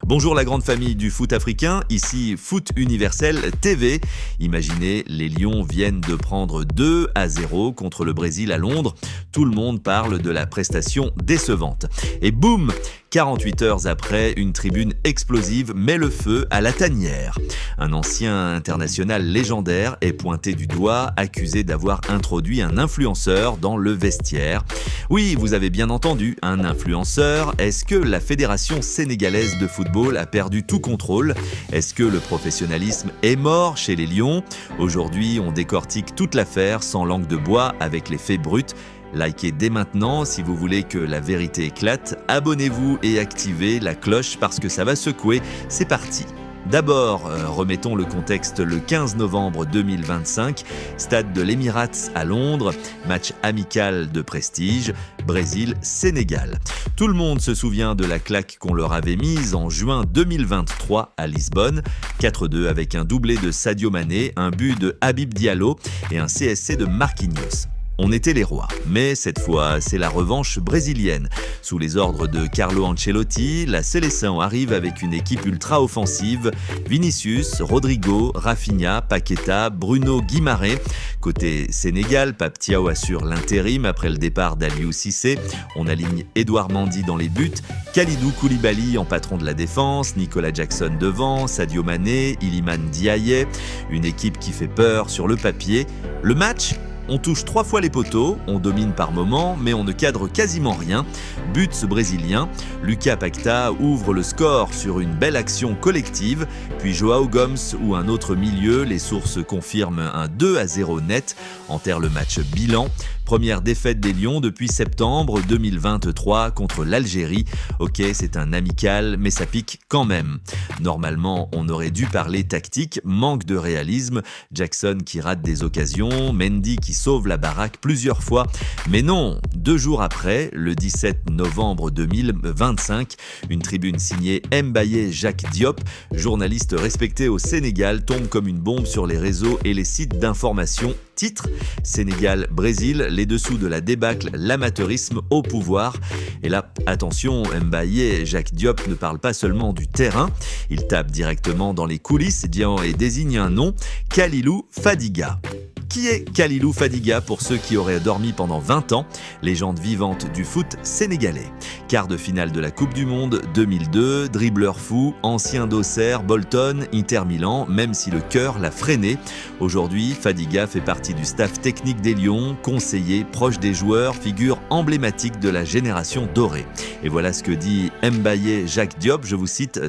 Bonjour la grande famille du foot africain, ici Foot Universel TV. Imaginez, les Lions viennent de prendre 2-0 contre le Brésil à Londres. Tout le monde parle de la prestation décevante. Et boum, 48 heures après, une tribune explosive met le feu à la tanière. Un ancien international légendaire est pointé du doigt, accusé d'avoir introduit un influenceur dans le vestiaire. Oui, vous avez bien entendu, un influenceur. Est-ce que la Fédération sénégalaise de football a perdu tout contrôle? Est-ce que le professionnalisme est mort chez les Lions? Aujourd'hui, on décortique toute l'affaire sans langue de bois avec les faits bruts. Likez dès maintenant si vous voulez que la vérité éclate. Abonnez-vous et activez la cloche parce que ça va secouer. C'est parti! D'abord, remettons le contexte. Le 15 novembre 2025, stade de l'Emirates à Londres, match amical de prestige, Brésil-Sénégal. Tout le monde se souvient de la claque qu'on leur avait mise en juin 2023 à Lisbonne, 4-2 avec un doublé de Sadio Mané, un but de Habib Diallo et un CSC de Marquinhos. On était les rois, mais cette fois, c'est la revanche brésilienne. Sous les ordres de Carlo Ancelotti, la Seleção arrive avec une équipe ultra-offensive. Vinicius, Rodrigo, Rafinha, Paqueta, Bruno Guimarães. Côté Sénégal, Pape Thiaw assure l'intérim après le départ d'Aliou Cissé. On aligne Edouard Mendy dans les buts, Kalidou Koulibaly en patron de la défense, Nicolas Jackson devant, Sadio Mané, Iliman Ndiaye. Une équipe qui fait peur sur le papier. Le match ? On touche 3 fois les poteaux, on domine par moments, mais on ne cadre quasiment rien. But brésilien, Lucas Paqueta ouvre le score sur une belle action collective, puis João Gomes ou un autre milieu, les sources confirment un 2-0 net, enterre le match bilan. Première défaite des Lions depuis septembre 2023 contre l'Algérie. Ok, c'est un amical, mais ça pique quand même. Normalement, on aurait dû parler tactique, manque de réalisme, Jackson qui rate des occasions, Mendy qui sauve la baraque plusieurs fois. Mais non, 2 jours après, le 17 novembre 2025, une tribune signée Mbaye Jacques Diop, journaliste respecté au Sénégal, tombe comme une bombe sur les réseaux et les sites d'information. Titre: Sénégal-Brésil, les dessous de la débâcle, l'amateurisme au pouvoir. Et là, attention, Mbaye Jacques Diop ne parle pas seulement du terrain, il tape directement dans les coulisses et désigne un nom, Kalilou Fadiga. Qui est Kalilou Fadiga pour ceux qui auraient dormi pendant 20 ans? Légende vivante du foot sénégalais. Quart de finale de la Coupe du Monde 2002, dribbleur fou, ancien d'Auxerre, Bolton, Inter Milan, même si le cœur l'a freiné. Aujourd'hui, Fadiga fait partie du staff technique des Lions, conseiller, proche des joueurs, figure emblématique de la génération dorée. Et voilà ce que dit Mbaye Jacques Diop, je vous cite